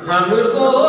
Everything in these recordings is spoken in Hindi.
हमको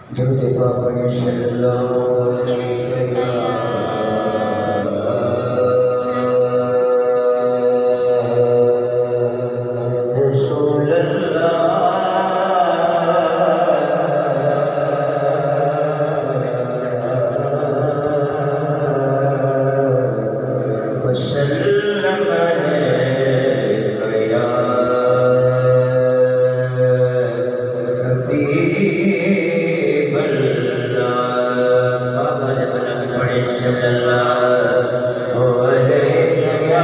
Duduk Bapak Sallallahu Alaihi Wasallam. सल्लल्लाहु अलैहि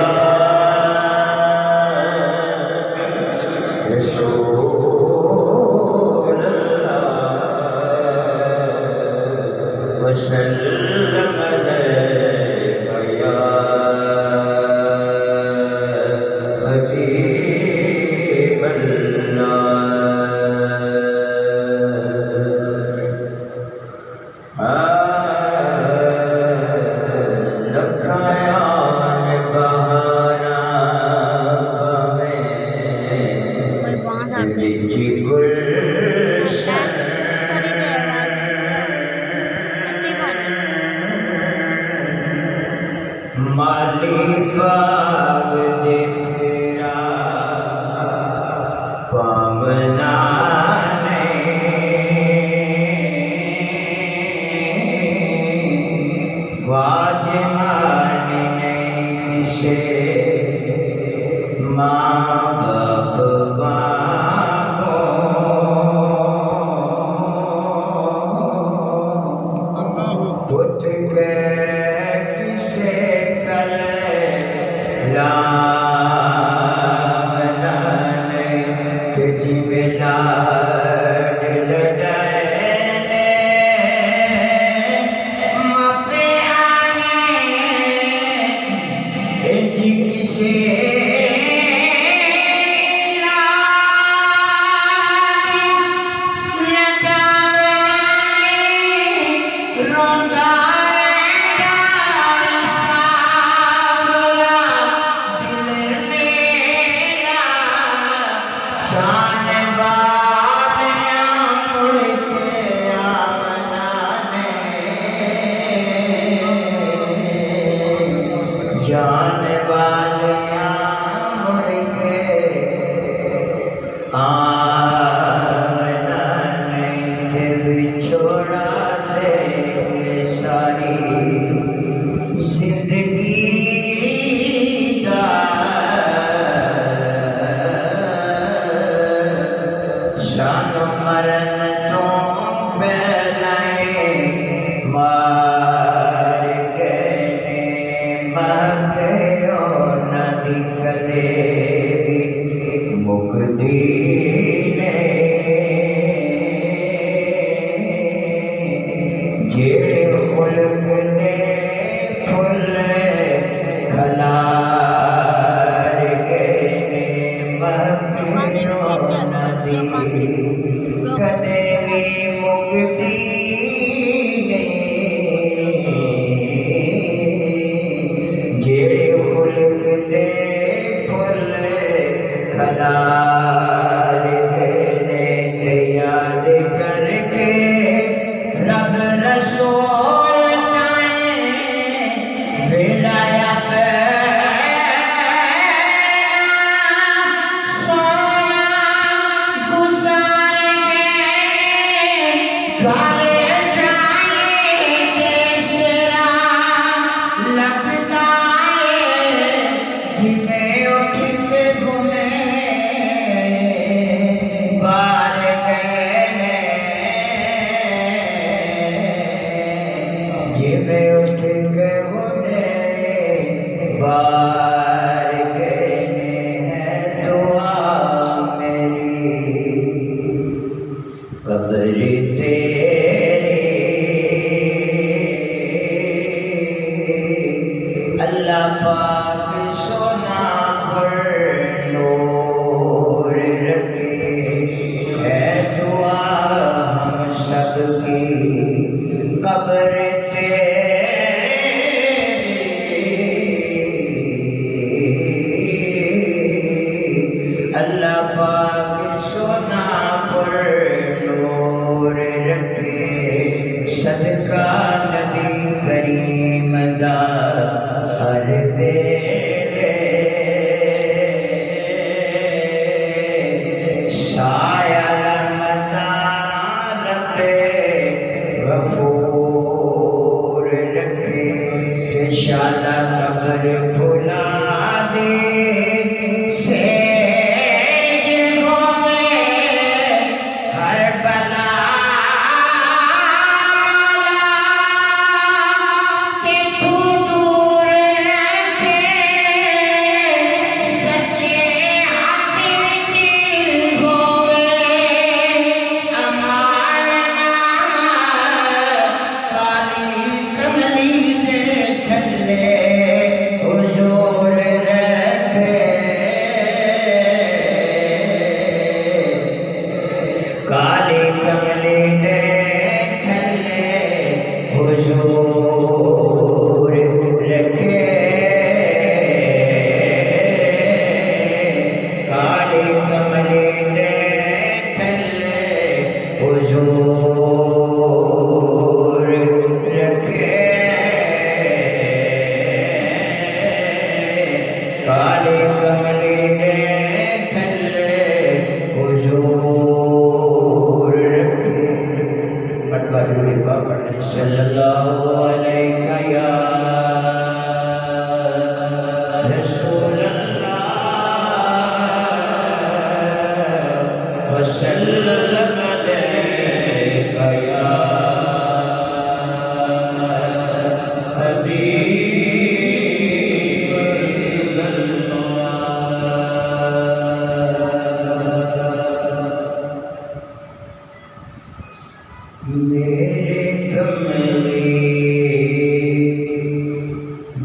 रसूलल्लाह वसल्लम अलैका या हबीबल्लाह। माली बाग दे फेरा पावना ने वाजमानी नहीं किसे माँ बाप वागो पुत के जाने वालियां मुड़ के आना नहीं बिछोड़ा देंगे सारी जिंदगी का शान मरण तो पहले मार गए नदी कदे मुक्ति ने जेड़े खुलक ने फुल खलार गए मक्यो नदी कदे भी मुक्ति खलार देने याद करके रब रसूल विलाया सोना गुजार के घर जाए तेसरा लगता है जिन्हें उठ के घूमे जिन्हें उठ के होने बार गए हैं दुआ मेरी कब्र तेरी अल्लाह पाक सोना पर नूर रखे है दुआ हम सबकी कब्र अल्लाह पाक सोना पर नूर रखे सदका नबी करीम दा हर वेले साया रमज़ान पे गफूर रखे शाला कब्र भुला दे के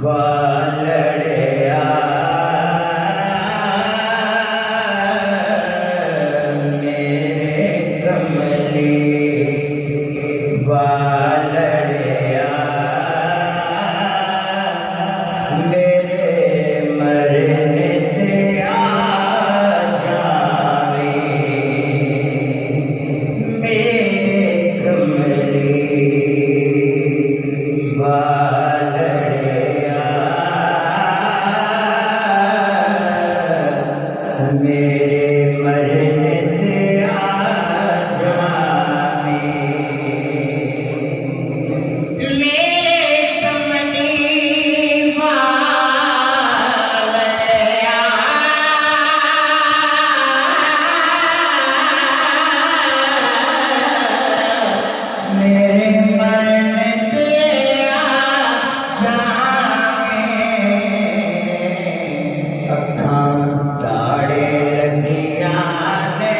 वालड़िया मेरे कमली वालड़िया मेरे मरने ते आ जावे मेरे कमली वालड़िया मेरे मरने ते आ जावे मेरे कमली वालड़िया मेरे मरने ते आ जावे अखां ताड़े लगियां ने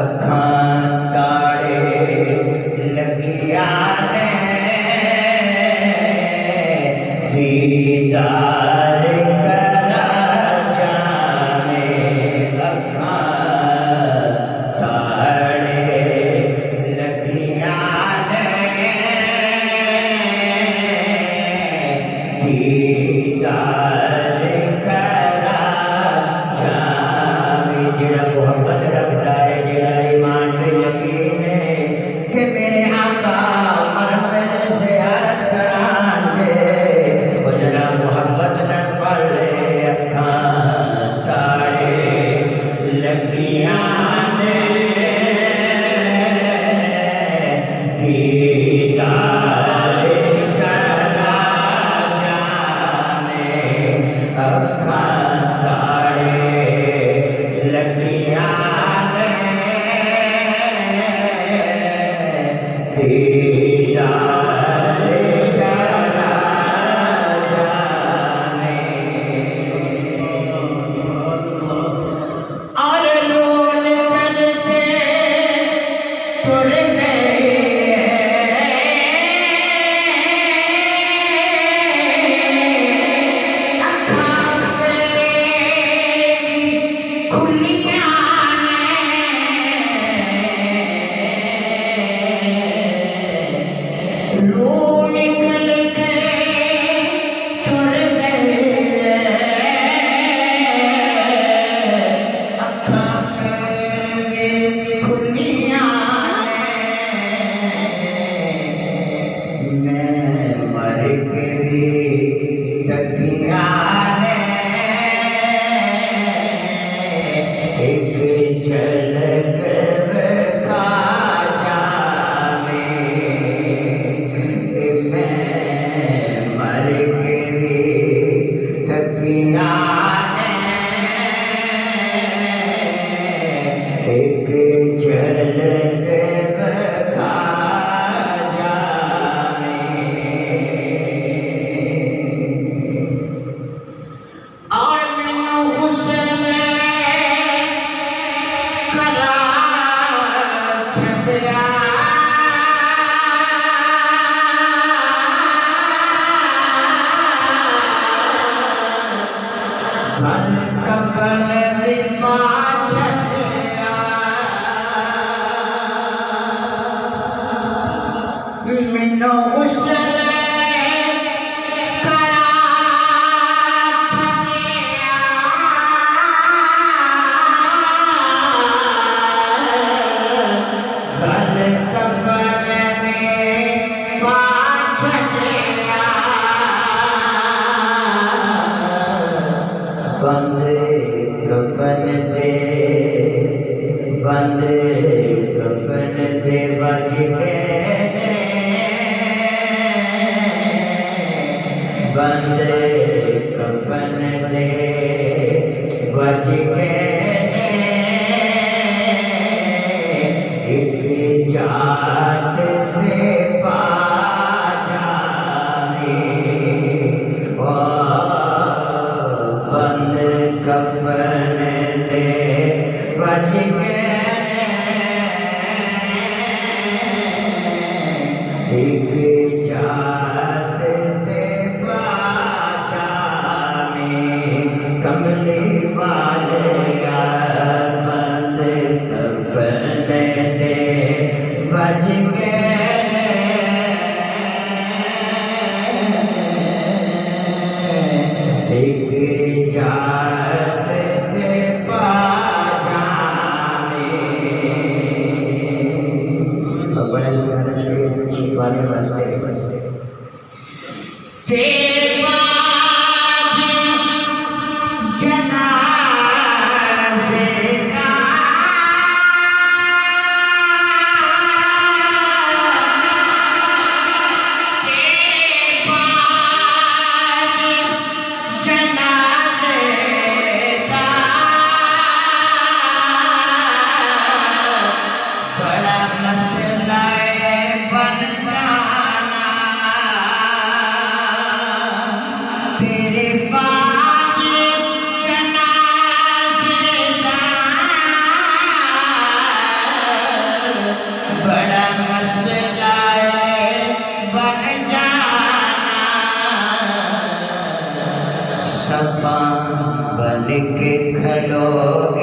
अखां ताड़े लगियां ने दीदार करा जावे अखां ताड़े लगियां ने दीदार करा जावे जेड़ा मोहब्बत रखता है जेड़ा ईमान पे यकीन है कि मेरे आका मरन वेले ज़ियारत करांगे वो जरा मोहब्बत न पढ़ ले अखां ताड़े लगियां ने दीदार करा जावे अखां ताड़े लगियां ने दीदार करा जावे और लोल करते तुर गए अखां तेरी खुलियां ने लो निकल के तुर गए अखां तेरी खुलियां ने मैं मर के भी तकियां ने एक झलक खा जावे कि मैं मर के भी तकियां ने एक झलक खा जावे और मैनू हुस्न करा छड़िया धन कफन भी पा छड़िया मैनू हुस्न करा छड़िया धन कफन में पा छड़िया बंद कफन दे बंद कफन दे बज गए बंद कफन दे बज गए एक जात दे पा जावे बंद कफन दे बज गए एक जात ते बाजा में कमले वाले बंद कफन दे बज गए एक जात ते बाजा में। बड़ा ही प्यारा शेर शिवाने वास्ते बन के खलोगे